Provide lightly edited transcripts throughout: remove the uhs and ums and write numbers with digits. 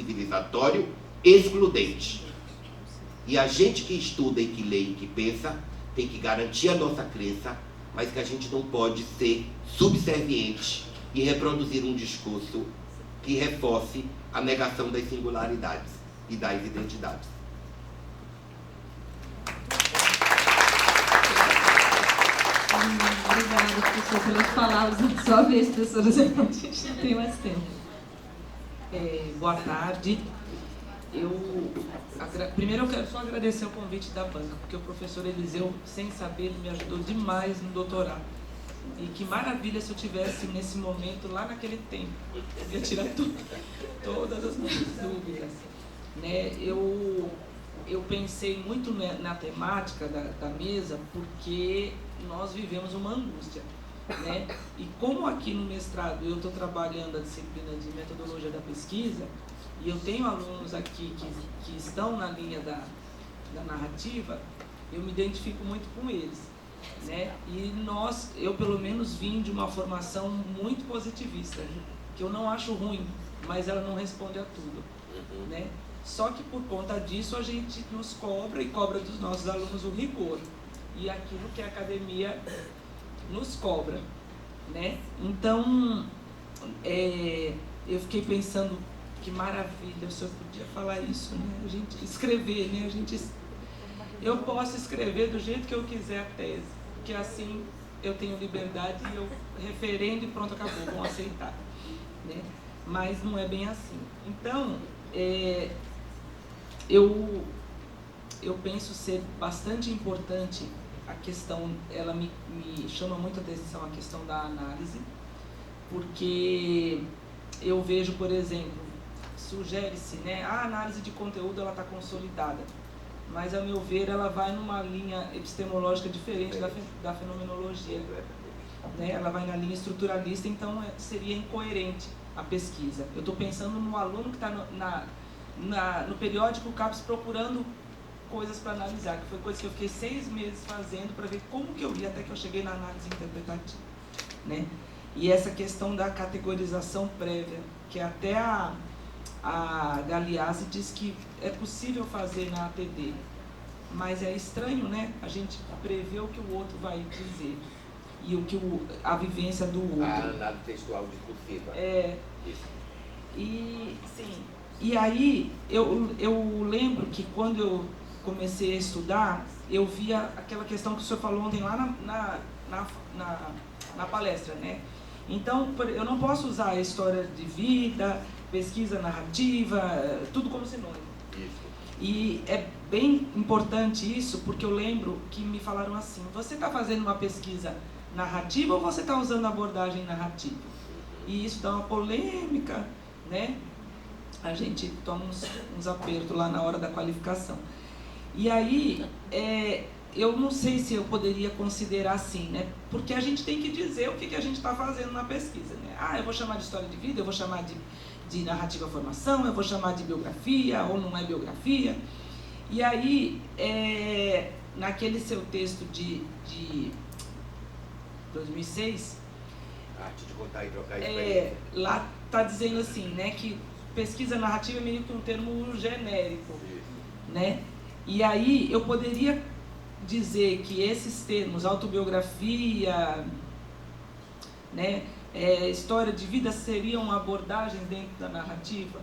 civilizatório excludente. E a gente que estuda e que lê e que pensa tem que garantir a nossa crença, mas que a gente não pode ser subserviente e reproduzir um discurso que reforce a negação das singularidades e das identidades. Obrigada, professor, pelas palavras. A sua vez, professora, a gente não tem mais tempo. Boa tarde. Primeiro eu quero só agradecer o convite da banca, porque o professor Eliseu, sem saber, me ajudou demais no doutorado. E que maravilha se eu tivesse nesse momento, lá naquele tempo. Eu ia tirar todas as minhas dúvidas. Né? Eu pensei muito na temática da mesa, porque nós vivemos uma angústia. Né? E como aqui no mestrado eu estou trabalhando a disciplina de metodologia da pesquisa, e eu tenho alunos aqui que estão na linha da narrativa, eu me identifico muito com eles. Né? E eu pelo menos vim de uma formação muito positivista, que eu não acho ruim, mas ela não responde a tudo. Né? Só que por conta disso a gente nos cobra e cobra dos nossos alunos o rigor e aquilo que a academia nos cobra. Né? Então, eu fiquei pensando, que maravilha, o senhor podia falar isso, né? A gente escrever, né? Eu posso escrever do jeito que eu quiser a tese, porque assim eu tenho liberdade e eu referendo e pronto, acabou, vão aceitar. Né? Mas não é bem assim. Então, eu penso ser bastante importante a questão, ela me chama muito a atenção a questão da análise, porque eu vejo, por exemplo, sugere-se, né, a análise de conteúdo ela está consolidada, mas, a meu ver, ela vai numa linha epistemológica diferente da fenomenologia. Né? Ela vai na linha estruturalista, então seria incoerente a pesquisa. Eu estou pensando no aluno que está no periódico CAPES procurando coisas para analisar, que foi coisa que eu fiquei 6 meses fazendo para ver como que eu ia até que eu cheguei na análise interpretativa. Né? E essa questão da categorização prévia, que até a Galeazzi diz que é possível fazer na APD, mas é estranho, né? A gente prevê o que o outro vai dizer e a vivência do outro. A análise textual discursiva. E aí eu lembro que quando eu comecei a estudar, eu via aquela questão que o senhor falou ontem lá na palestra, né? Então, eu não posso usar a história de vida, pesquisa narrativa, tudo como sinônimo. Isso. E é bem importante isso, porque eu lembro que me falaram assim, você está fazendo uma pesquisa narrativa ou você está usando abordagem narrativa? E isso dá uma polêmica, né? A gente toma uns apertos lá na hora da qualificação. E aí, eu não sei se eu poderia considerar assim, né? Porque a gente tem que dizer o que a gente está fazendo na pesquisa, né? Eu vou chamar de história de vida, eu vou chamar de narrativa formação, eu vou chamar de biografia, ou não é biografia. E aí, naquele seu texto de 2006... Arte de contar e trocar experiência. Lá está dizendo assim, né, que pesquisa narrativa é meio que um termo genérico. Né? E aí, eu poderia dizer que esses termos, autobiografia, né, história de vida, seriam abordagens dentro da narrativa,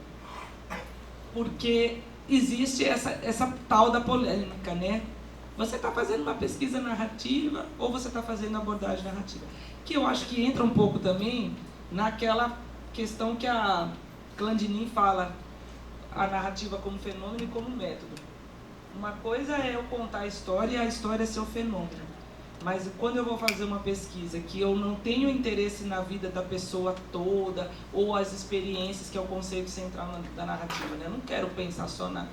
porque existe essa tal da polêmica, né? Você está fazendo uma pesquisa narrativa ou você está fazendo abordagem narrativa? Que eu acho que entra um pouco também naquela questão que a Clandinin fala, a narrativa como fenômeno e como método. Uma coisa é eu contar a história e a história é seu fenômeno. Mas quando eu vou fazer uma pesquisa que eu não tenho interesse na vida da pessoa toda, ou as experiências, que é o conceito central da narrativa, né? Eu não quero pensar só na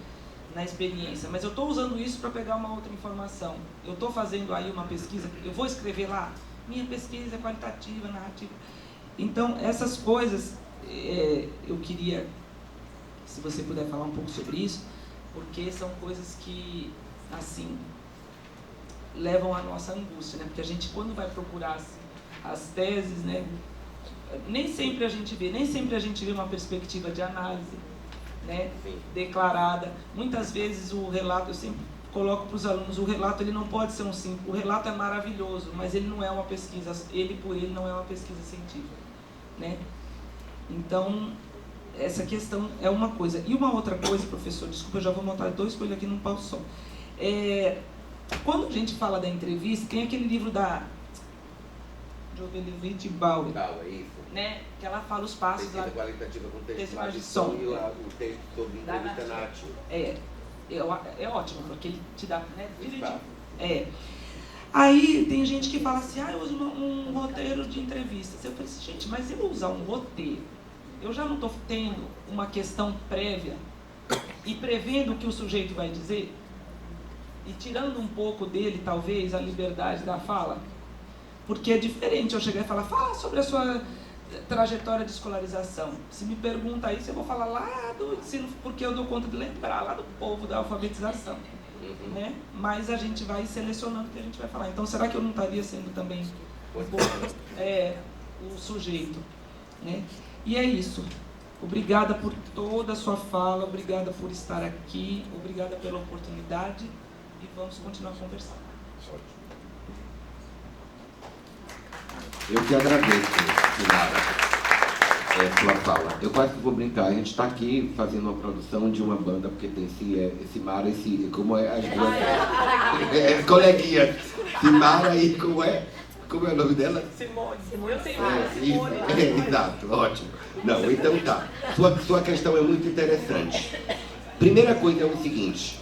experiência, mas eu estou usando isso para pegar uma outra informação. Eu estou fazendo aí uma pesquisa, eu vou escrever lá, minha pesquisa é qualitativa, narrativa. Então, essas coisas, eu queria, se você puder falar um pouco sobre isso, porque são coisas que, assim, levam à nossa angústia, né? Porque a gente, quando vai procurar as teses, né, nem sempre a gente vê uma perspectiva de análise, né, declarada. Muitas vezes o relato, eu sempre coloco para os alunos, o relato ele não pode ser um simples, o relato é maravilhoso, mas ele não é uma pesquisa, ele por ele não é uma pesquisa científica, né? Então, essa questão é uma coisa. E uma outra coisa, professor, desculpa, eu já vou montar 2 coisas aqui num pau só. Quando a gente fala da entrevista, tem aquele livro da Jovelivit Bauer, isso. né, que ela fala os passos Pesquisa lá. qualitativa com texto Texto de som de e o texto sobre entrevista narrativa. É ótimo, porque ele te dá, né, direitinho. Aí tem gente que fala assim, eu uso um roteiro de entrevistas. Eu falei assim, gente, mas se eu usar um roteiro, eu já não estou tendo uma questão prévia e prevendo o que o sujeito vai dizer? E tirando um pouco dele, talvez, a liberdade da fala? Porque é diferente eu chegar e falar, fala sobre a sua trajetória de escolarização. Se me pergunta isso, eu vou falar lá do ensino, porque eu dou conta de lembrar lá do povo da alfabetização. Né? Mas a gente vai selecionando o que a gente vai falar. Então, será que eu não estaria sendo também o sujeito? Né? E é isso. Obrigada por toda a sua fala, obrigada por estar aqui, obrigada pela oportunidade e vamos continuar conversando. Eu que agradeço, Sinara, sua fala. Eu quase que vou brincar, a gente está aqui fazendo uma produção de uma banda, porque tem Simara e como é as duas coleguinhas. Simara e como é o nome dela? Simone. Eu tenho Simone. Exato, ótimo. Não, então tá. Sua questão é muito interessante. Primeira coisa é o seguinte,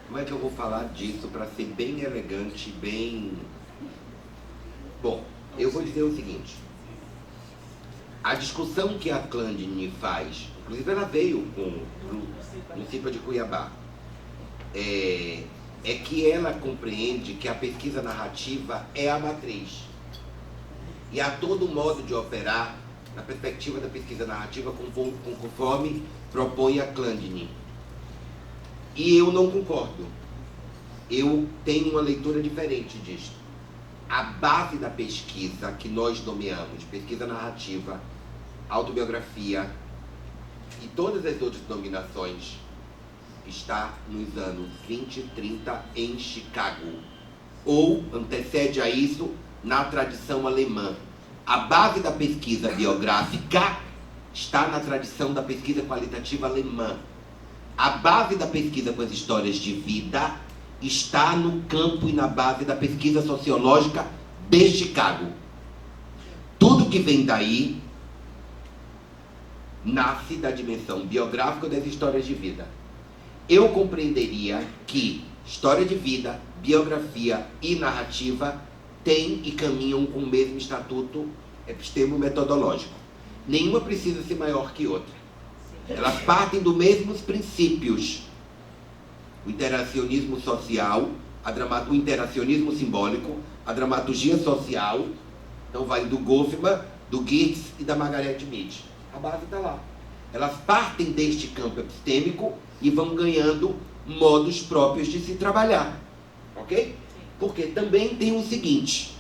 como é que eu vou falar disso para ser bem elegante, bem... Bom, eu vou dizer o seguinte, a discussão que a Clandini faz, inclusive ela veio com o município de Cuiabá, é que ela compreende que a pesquisa narrativa é a matriz. E há todo modo de operar na perspectiva da pesquisa narrativa conforme propõe a Clandini. E eu não concordo. Eu tenho uma leitura diferente disto. A base da pesquisa que nós nomeamos, pesquisa narrativa, autobiografia e todas as outras denominações, está nos anos 20 e 30 em Chicago. Ou, antecede a isso, na tradição alemã. A base da pesquisa biográfica está na tradição da pesquisa qualitativa alemã. A base da pesquisa com as histórias de vida está no campo e na base da pesquisa sociológica de Chicago. Tudo que vem daí nasce da dimensão biográfica das histórias de vida. Eu compreenderia que história de vida, biografia e narrativa têm e caminham com o mesmo estatuto epistemo-metodológico. Nenhuma precisa ser maior que outra. Elas partem dos mesmos princípios. O interacionismo social, o interacionismo simbólico, a dramaturgia social, então vai do Goffman, do Geertz e da Margaret Mead. A base está lá. Elas partem deste campo epistêmico e vão ganhando modos próprios de se trabalhar. Ok? Porque também tem o seguinte,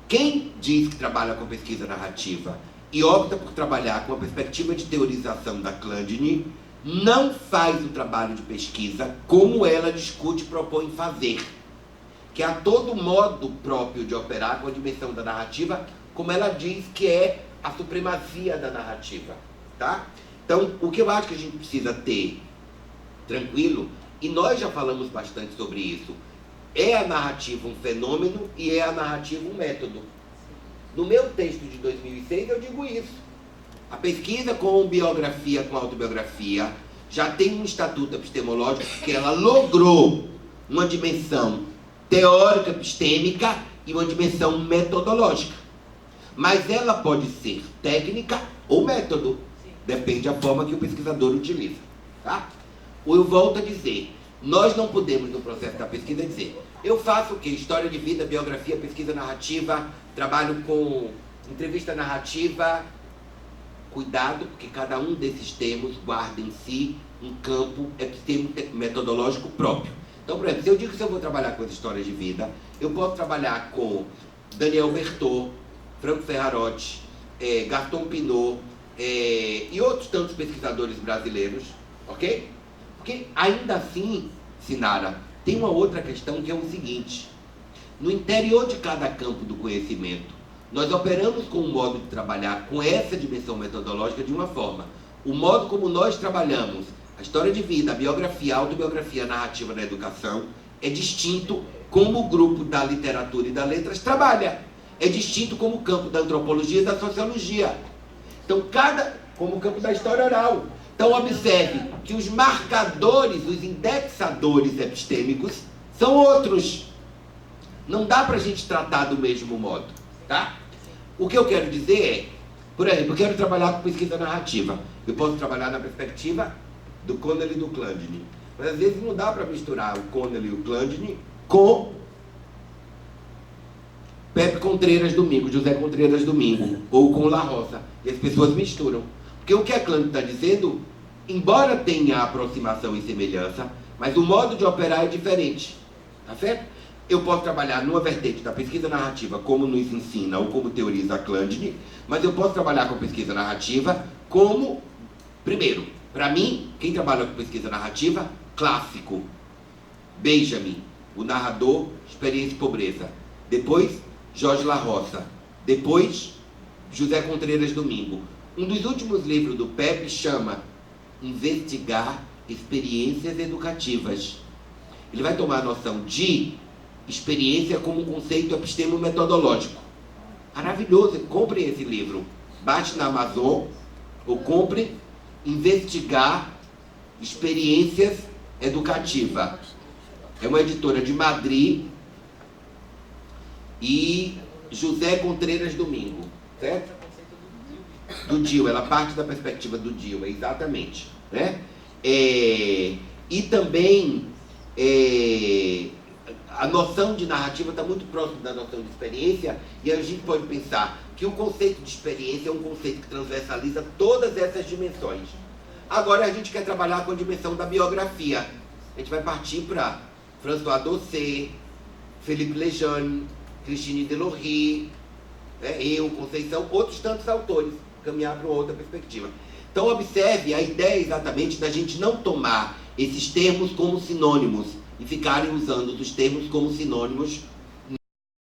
quem diz que trabalha com pesquisa narrativa e opta por trabalhar com a perspectiva de teorização da Clandini, não faz o trabalho de pesquisa como ela discute e propõe fazer, que é a todo modo próprio de operar com a dimensão da narrativa, como ela diz que é a supremacia da narrativa, tá? Então, o que eu acho que a gente precisa ter tranquilo, e nós já falamos bastante sobre isso, é a narrativa um fenômeno e é a narrativa um método. No meu texto de 2006 eu digo isso. A pesquisa com biografia, com autobiografia, já tem um estatuto epistemológico que ela logrou uma dimensão teórica, epistêmica e uma dimensão metodológica. Mas ela pode ser técnica ou método. Depende da forma que o pesquisador utiliza. Tá? Ou eu volto a dizer, nós não podemos no processo da pesquisa dizer, eu faço o quê? História de vida, biografia, pesquisa narrativa, trabalho com entrevista narrativa. Cuidado, porque cada um desses termos guarda em si um campo epistêmico metodológico próprio. Então, por exemplo, se eu digo que eu vou trabalhar com as histórias de vida, eu posso trabalhar com Daniel Bertot, Franco Ferrarotti, Gaston Pinot, e outros tantos pesquisadores brasileiros, ok? Porque ainda assim, Sinara, tem uma outra questão que é o seguinte: no interior de cada campo do conhecimento, nós operamos com um modo de trabalhar com essa dimensão metodológica de uma forma. O modo como nós trabalhamos a história de vida, a biografia, a autobiografia, a narrativa na educação é distinto como o grupo da literatura e das letras trabalha. É distinto como o campo da antropologia e da sociologia. Então, como o campo da história oral. Então, observe que os marcadores, os indexadores epistêmicos são outros. Não dá para a gente tratar do mesmo modo, tá? O que eu quero dizer é, por exemplo, eu quero trabalhar com pesquisa narrativa. Eu posso trabalhar na perspectiva do Connelly e do Clandini. Mas às vezes não dá para misturar o Connelly e o Clandini com Pepe Contreiras Domingo, José Contreiras Domingo, ou com La Roça. E as pessoas misturam. Porque o que a Clandini está dizendo, embora tenha aproximação e semelhança, mas o modo de operar é diferente. Tá certo? Eu posso trabalhar numa vertente da pesquisa narrativa, como nos ensina ou como teoriza a Clandini, mas eu posso trabalhar com pesquisa narrativa como, primeiro, para mim, quem trabalha com pesquisa narrativa, clássico, Benjamin, o narrador, Experiência e Pobreza. Depois, Jorge La Roça. Depois, José Contreiras Domingo. Um dos últimos livros do Pepe chama Investigar Experiências Educativas. Ele vai tomar a noção de experiência como um conceito epistemo-metodológico. Maravilhoso, comprem esse livro. Baixe na Amazon ou comprem Investigar Experiências Educativas. É uma editora de Madrid e José Contreiras Domingo, certo? Do Dill, ela parte da perspectiva do Dill, exatamente, né? E também a noção de narrativa está muito próxima da noção de experiência, e a gente pode pensar que o conceito de experiência é um conceito que transversaliza todas essas dimensões. Agora a gente quer trabalhar com a dimensão da biografia. A gente vai partir para François Doucet, Philippe Lejeune, Christine Delory, eu, Conceição, outros tantos autores, caminhar para outra perspectiva. Então observe, a ideia exatamente da gente não tomar esses termos como sinônimos e ficarem usando os termos como sinônimos